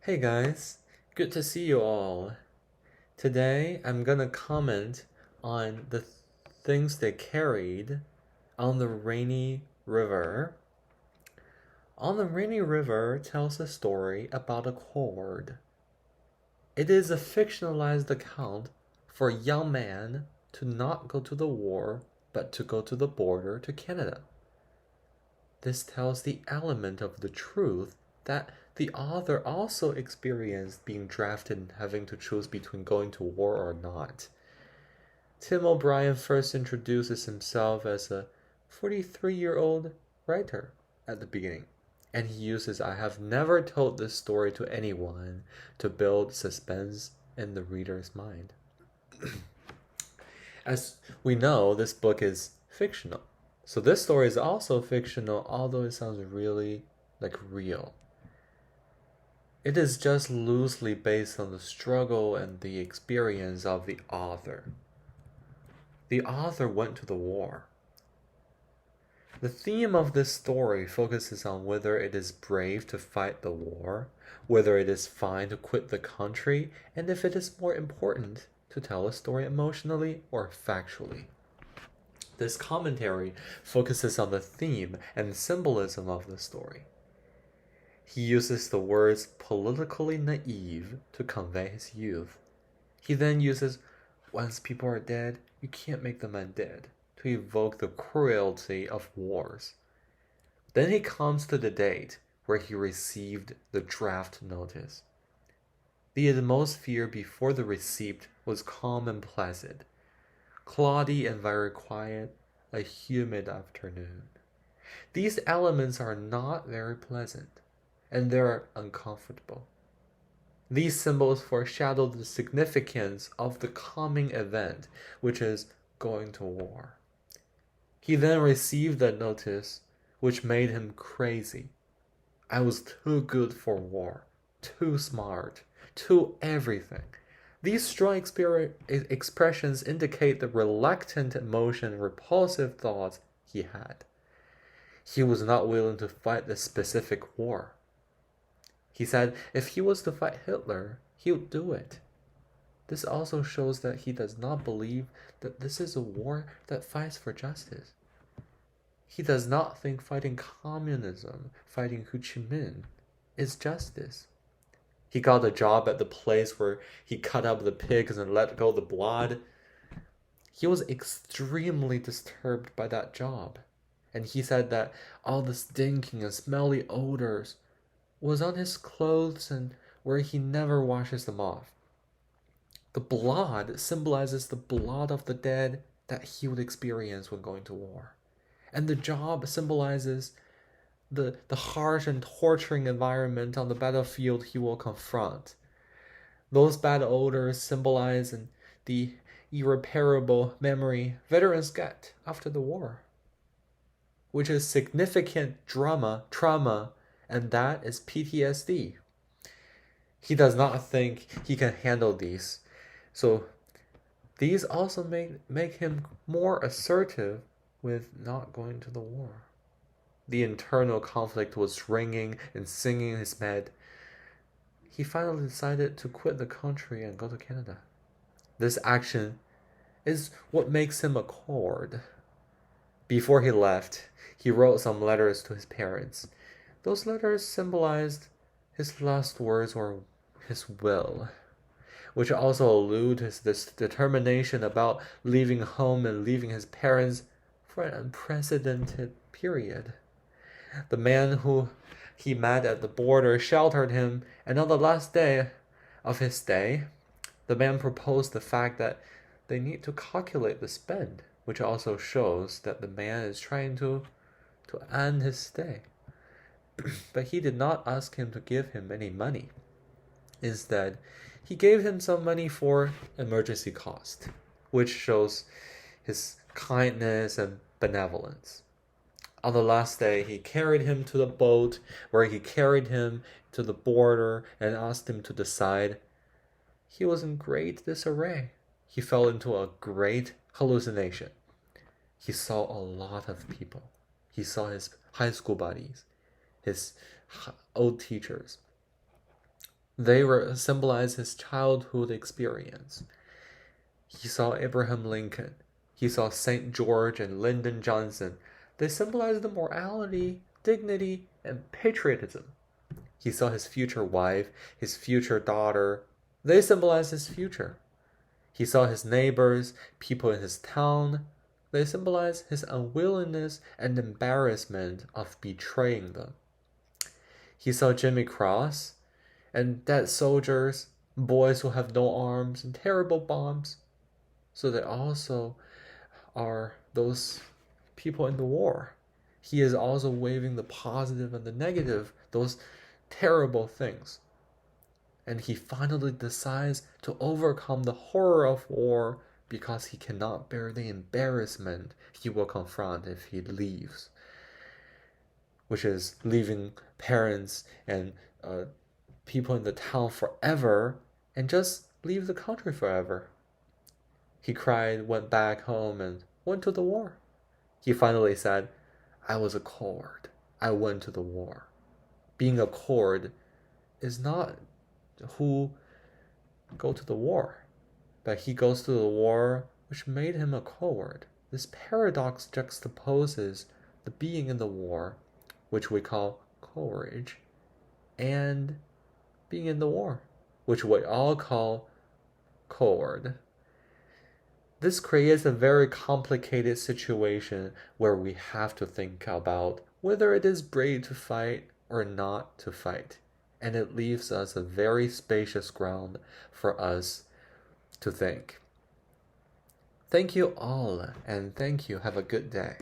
Hey guys, good to see you all. Today I'm gonna comment on the things they carried on the rainy river. On the Rainy River tells a story about a cord. It is a fictionalized account for a young man to not go to the war but to go to the border to Canada. This tells the element of the truth that the author also experienced being drafted and having to choose between going to war or not. Tim O'Brien first introduces himself as a 43-year-old writer at the beginning, and he uses "I have never told this story to anyone" to build suspense in the reader's mind. As we know, this book is fictional. So this story is also fictional, although it sounds really like real. It is just loosely based on the struggle and the experience of the author. The author went to the war. The theme of this story focuses on whether it is brave to fight the war, whether it is fine to quit the country, and if it is more important to tell a story emotionally or factually. This commentary focuses on the theme and symbolism of the story. He uses the words politically naive to convey his youth. He then uses "once people are dead, you can't make them undead" to evoke the cruelty of wars. Then he comes to the date where he received the draft notice. The atmosphere before the receipt was calm and placid, cloudy and very quiet, a humid afternoon. These elements are not very pleasant, and they're uncomfortable. These symbols foreshadow the significance of the coming event, which is going to war. He then received that notice, which made him crazy. I was too good for war, too smart, too everything. These strong expressions indicate the reluctant emotion and repulsive thoughts he had. He was not willing to fight the specific war. He said if he was to fight Hitler, he would do it. This also shows that he does not believe that this is a war that fights for justice. He does not think fighting communism, fighting Ho Chi Minh, is justice. He got a job at the place where he cut up the pigs and let go the blood. He was extremely disturbed by that job, and he said that all the stinking and smelly odors was on his clothes and where he never washes them off. The blood symbolizes the blood of the dead that he would experience when going to war. And the job symbolizes the harsh and torturing environment on the battlefield he will confront. Those bad odors symbolize the irreparable memory veterans get after the war, which is significant trauma, and that is PTSD. He does not think he can handle these. So these also make him more assertive with not going to the war. The internal conflict was ringing and singing in his head. He finally decided to quit the country and go to Canada. This action is what makes him a coward. Before he left, he wrote some letters to his parents. Those letters symbolized his last words or his will, which also allude to this determination about leaving home and leaving his parents for an unprecedented period. The man who he met at the border sheltered him, and on the last day of his stay, the man proposed the fact that they need to calculate the spend, which also shows that the man is trying to end his stay. But he did not ask him to give him any money. Instead, he gave him some money for emergency cost, which shows his kindness and benevolence. On the last day, he carried him to the boat, where he carried him to the border and asked him to decide. He was in great disarray. He fell into a great hallucination. He saw a lot of people. He saw his high school buddies, his old teachers. They symbolize his childhood experience. He saw Abraham Lincoln. He saw St. George and Lyndon Johnson. They symbolize the morality, dignity, and patriotism. He saw his future wife, his future daughter. They symbolize his future. He saw his neighbors, people in his town. They symbolize his unwillingness and embarrassment of betraying them. He saw Jimmy Cross and dead soldiers, boys who have no arms, and terrible bombs. So they also are those people in the war. He is also waving the positive and the negative, those terrible things. And he finally decides to overcome the horror of war because he cannot bear the embarrassment he will confront if he leaves, which is leaving parents and people in the town forever and just leave the country forever. He cried, went back home, and went to the war. He finally said, I was a coward. I went to the war. Being a coward is not who go to the war, but he goes to the war which made him a coward. This paradox juxtaposes the being in the war, which we call courage, and being in the war, which we all call coward. This creates a very complicated situation where we have to think about whether it is brave to fight or not to fight. And it leaves us a very spacious ground for us to think. Thank you all, and thank you. Have a good day.